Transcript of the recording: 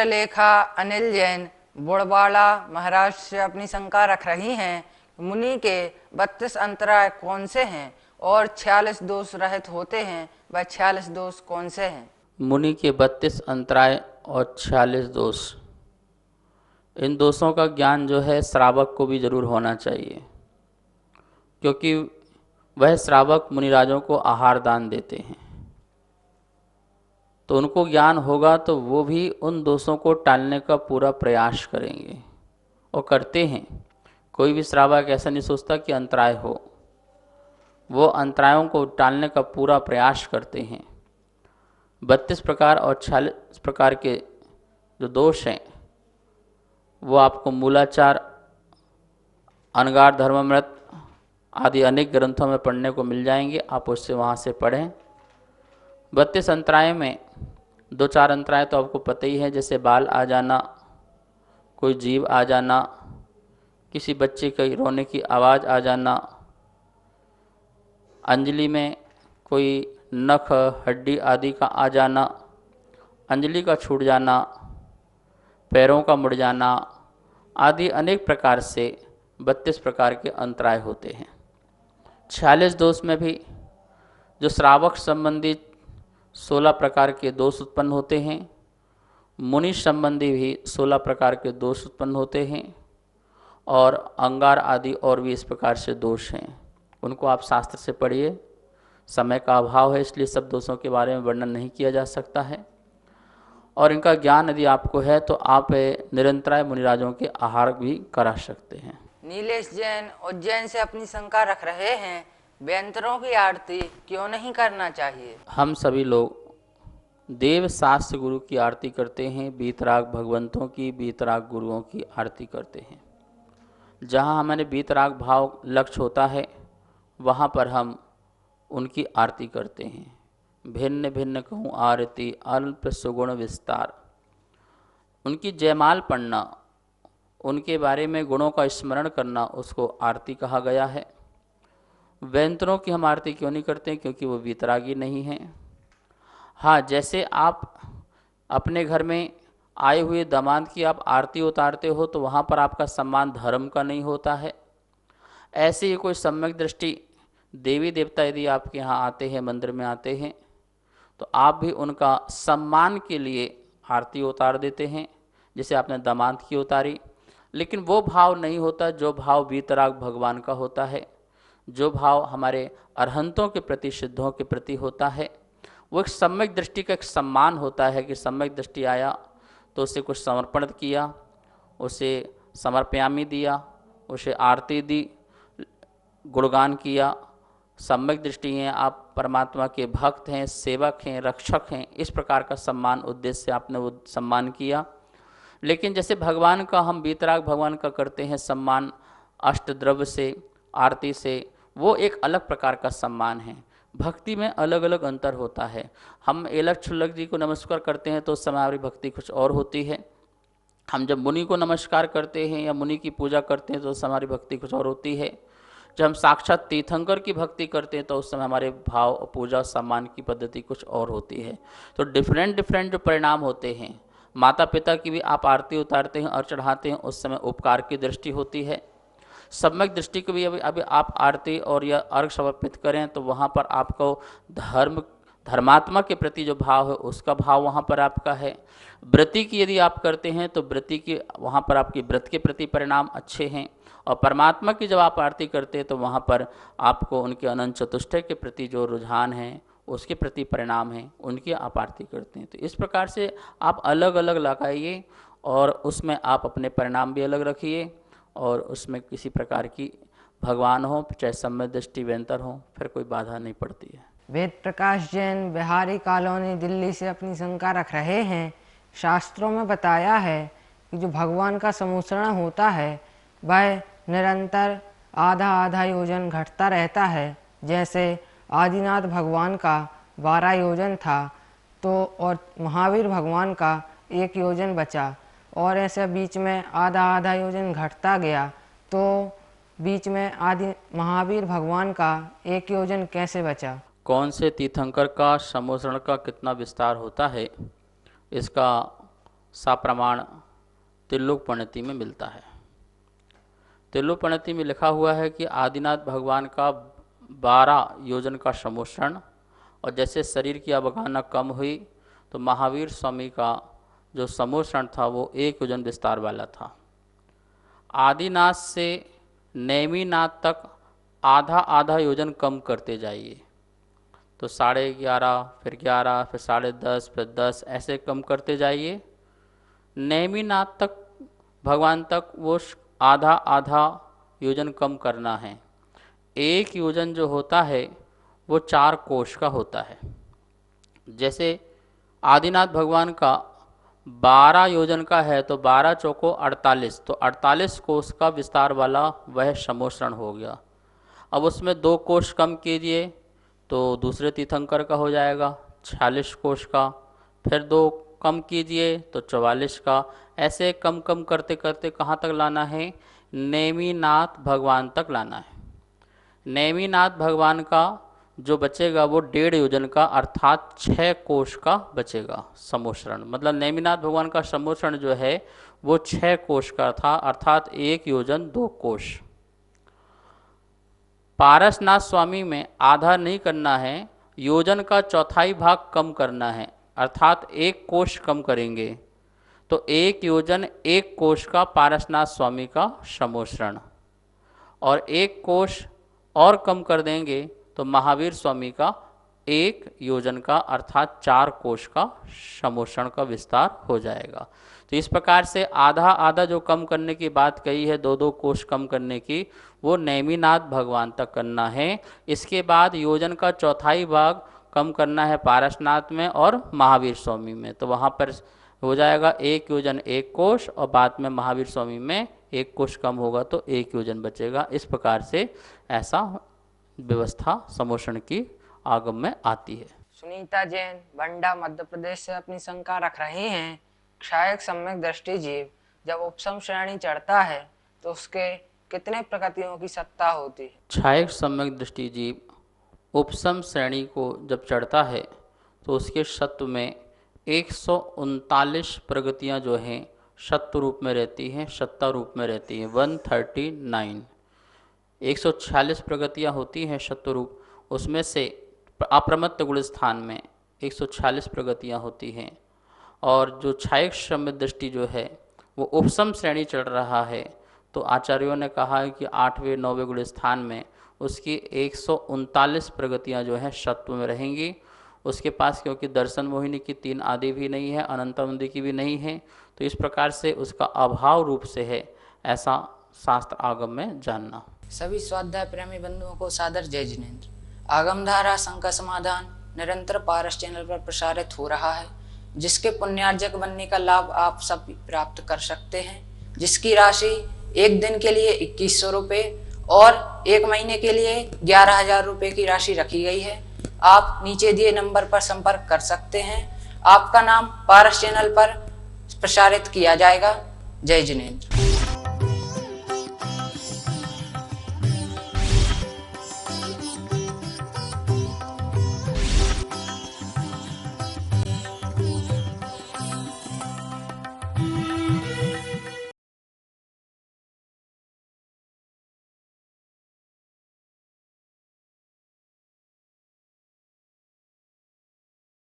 चित्रलेखा अनिल जैन बुड़वाड़ा महाराष्ट्र से अपनी शंका रख रही हैं। मुनि के 32 अंतराय कौन से हैं और 46 दोष रहित होते हैं, वह 46 दोष कौन से हैं? मुनि के 32 अंतराय और 46 दोष, इन दोषों का ज्ञान जो है श्रावक को भी जरूर होना चाहिए, क्योंकि वह श्रावक मुनिराजों को आहार दान देते हैं। तो उनको ज्ञान होगा तो वो भी उन दोषों को टालने का पूरा प्रयास करेंगे और करते हैं। कोई भी श्रावक ऐसा नहीं सोचता कि अंतराय हो, वो अंतरायों को टालने का पूरा प्रयास करते हैं। 32 प्रकार और 46 प्रकार के जो दोष हैं वो आपको मूलाचार, अनगार धर्मामृत आदि अनेक ग्रंथों में पढ़ने को मिल जाएंगे। आप उससे वहाँ से पढ़ें। 32 अंतराय में 2-4 अंतराय तो आपको पता ही है, जैसे बाल आ जाना, कोई जीव आ जाना, किसी बच्चे के रोने की आवाज़ आ जाना, अंजलि में कोई नख हड्डी आदि का आ जाना, अंजलि का छूट जाना, पैरों का मुड़ जाना आदि अनेक प्रकार से 32 प्रकार के अंतराय होते हैं। 46 दोष में भी जो श्रावक संबंधी 16 प्रकार के दोष उत्पन्न होते हैं, मुनि संबंधी भी 16 प्रकार के दोष उत्पन्न होते हैं, और अंगार आदि और भी इस प्रकार से दोष हैं। उनको आप शास्त्र से पढ़िए। समय का अभाव है इसलिए सब दोषों के बारे में वर्णन नहीं किया जा सकता है, और इनका ज्ञान यदि आपको है तो आप निरंतराय मुनिराजों के आहार भी करा सकते हैं। नीलेश जैन उज्जैन से अपनी शंका रख रहे हैं, व्यंतरों की आरती क्यों नहीं करना चाहिए? हम सभी लोग देव शास्त्र गुरु की आरती करते हैं, बीतराग भगवंतों की, बीतराग गुरुओं की आरती करते हैं। जहाँ हमारे बीतराग भाव लक्ष्य होता है वहाँ पर हम उनकी आरती करते हैं। भिन्न भिन्न कहूँ आरती अल्प सुगुण विस्तार, उनकी जयमाल पढ़ना, उनके बारे में गुणों का स्मरण करना, उसको आरती कहा गया है। व्यंतरों की हम आरती क्यों नहीं करते? क्योंकि वो बीतरागी नहीं हैं। हाँ, जैसे आप अपने घर में आए हुए दामाद की आप आरती उतारते हो तो वहाँ पर आपका सम्मान धर्म का नहीं होता है, ऐसे ही कोई सम्यक दृष्टि देवी देवता यदि आपके यहाँ आते हैं, मंदिर में आते हैं, तो आप भी उनका सम्मान के लिए आरती उतार देते हैं, जैसे आपने दामाद की उतारी। लेकिन वो भाव नहीं होता जो भाव बीतराग भगवान का होता है, जो भाव हमारे अरहंतों के प्रति, सिद्धों के प्रति होता है। वो एक सम्यक दृष्टि का एक सम्मान होता है कि सम्यक दृष्टि आया तो उसे कुछ समर्पण किया, उसे समर्पयामी दिया, उसे आरती दी, गुणगान किया। सम्यक दृष्टि हैं, आप परमात्मा के भक्त हैं, सेवक हैं, रक्षक हैं, इस प्रकार का सम्मान उद्देश्य से आपने वो सम्मान किया। लेकिन जैसे भगवान का हम बीतराग भगवान का करते हैं सम्मान अष्टद्रव्य से, आरती से, वो एक अलग प्रकार का सम्मान है। भक्ति में अलग अलग अंतर होता है। हम एलक छुल्लक जी को नमस्कार करते हैं तो उस समय हमारी भक्ति कुछ और होती है। हम जब मुनि को नमस्कार करते हैं या मुनि की पूजा करते हैं तो उस समय हमारी भक्ति कुछ और होती है। जब हम साक्षात तीर्थंकर की भक्ति करते हैं तो उस समय हमारे भाव, पूजा, सम्मान की पद्धति कुछ और होती है। तो डिफरेंट डिफरेंट जो परिणाम होते हैं। माता पिता की भी आप आरती उतारते हैं और चढ़ाते हैं, उस समय उपकार की दृष्टि होती है। सम्यक दृष्टि को भी अभी आप आरती और या अर्घ समर्पित करें तो वहाँ पर आपको धर्मात्मा के प्रति जो भाव है उसका भाव वहाँ पर आपका है। व्रति की यदि आप करते हैं तो व्रति की वहाँ पर आपकी व्रत के प्रति परिणाम अच्छे हैं, और परमात्मा की जब आप आरती करते हैं तो वहाँ पर आपको उनके अनंत चतुष्टय के प्रति जो रुझान है उसके प्रति परिणाम है, उनकी आप आरती करते हैं। तो इस प्रकार से आप अलग अलग लगाइए और उसमें आप अपने परिणाम भी अलग रखिए, और उसमें किसी प्रकार की भगवान हो चाहे सम्यक दृष्टि व्यंतर हो, फिर कोई बाधा नहीं पड़ती है। वेद प्रकाश जैन बिहारी कॉलोनी दिल्ली से अपनी शंका रख रहे हैं, शास्त्रों में बताया है कि जो भगवान का समूषण होता है वह निरंतर आधा आधा योजन घटता रहता है। जैसे आदिनाथ भगवान का 12 योजन था तो और महावीर भगवान का 1 योजन बचा, और ऐसे बीच में आधा आधा योजन घटता गया, तो बीच में आदि महावीर भगवान का 1 योजन कैसे बचा? कौन से तीर्थंकर का समूषण का कितना विस्तार होता है, इसका सा प्रमाण त्रिलोकपणति में मिलता है। त्रिलोकपणति में लिखा हुआ है कि आदिनाथ भगवान का 12 योजन का समोषण, और जैसे शरीर की अवगाहना कम हुई तो महावीर स्वामी का जो समोषण था वो 1 योजन विस्तार वाला था। आदिनाथ से नेमिनाथ तक आधा आधा योजन कम करते जाइए, तो 11.5, फिर 11, फिर 10.5, फिर 10, ऐसे कम करते जाइए। नेमिनाथ तक भगवान तक वो आधा आधा योजन कम करना है। 1 योजन जो होता है वो 4 कोश का होता है। जैसे आदिनाथ भगवान का 12 योजन का है तो 12 चौको 48, तो 48 कोश का विस्तार वाला वह समोषण हो गया। अब उसमें 2 कोश कम कीजिए तो दूसरे तीर्थंकर का हो जाएगा 46 कोश का, फिर 2 कम कीजिए तो 44 का। ऐसे कम कम करते करते कहाँ तक लाना है? नेमिनाथ भगवान तक लाना है। नेमिनाथ भगवान का जो बचेगा वो 1.5 योजन का अर्थात 6 कोश का बचेगा समोषण। मतलब नेमिनाथ भगवान का समोषण जो है वो 6 कोश का था, अर्थात 1 योजन 2 कोश। पारसनाथ स्वामी में आधा नहीं करना है, योजन का 1/4 भाग कम करना है, अर्थात 1 कोश कम करेंगे तो 1 योजन 1 कोश का पारसनाथ स्वामी का समोषण, और 1 कोश और कम कर देंगे तो महावीर स्वामी का 1 योजन का अर्थात 4 कोश का समोषण का विस्तार हो जाएगा। तो इस प्रकार से आधा आधा जो कम करने की बात कही है, 2-2 कोश कम करने की, वो नेमिनाथ भगवान तक करना है। इसके बाद योजन का 1/4 भाग कम करना है पारसनाथ में और महावीर स्वामी में, तो वहाँ पर हो जाएगा 1 योजन 1 कोश, और बाद में महावीर स्वामी में 1 कोश कम होगा तो 1 योजन बचेगा। इस प्रकार से ऐसा व्यवस्था समोषण की आगम में आती है। सुनीता जैन बंडा मध्य प्रदेश से अपनी शंका रख रहे हैं, क्षायक सम्यक दृष्टि जीव जब उपसम श्रेणी चढ़ता है तो उसके कितने प्रकृतियों की सत्ता होती है? क्षायक सम्यक दृष्टि जीव उपसम श्रेणी को जब चढ़ता है तो उसके सत्व में 139 प्रगतियां जो हैं सत्व रूप में रहती हैं, सत्ता रूप में रहती हैं। 139 146 प्रगतियां होती हैं सत्व रूप, उसमें से अप्रमत्त गुण स्थान में 146 प्रगतियां होती हैं। और जो क्षायक सम्यक दृष्टि जो है वो उपसम श्रेणी चढ़ रहा है, तो आचार्यों ने कहा है कि 8वें 9वें गुण स्थान में उसकी 139 प्रगतियां जो हैं सत्व में रहेंगी। उसके पास क्योंकि दर्शन मोहिनी की 3 आदि भी नहीं है, अनंतमंदी की भी नहीं है, तो इस प्रकार से उसका अभाव रूप से है, ऐसा शास्त्र आगम में जानना। सभी स्वाध्याय प्रेमी बंधुओं को सादर जय जिनेन्द्र। आगमधारा शंका समाधान निरंतर पारस चैनल पर प्रसारित हो रहा है, जिसके पुण्यार्जक बनने का लाभ आप सब प्राप्त कर सकते हैं, जिसकी राशि 1 दिन के लिए 2100 रुपये और 1 महीने के लिए 11,000 रुपये की राशि रखी गई है। आप नीचे दिए नंबर पर संपर्क कर सकते हैं। आपका नाम पारस चैनल पर प्रसारित किया जाएगा। जय जिनेन्द्र।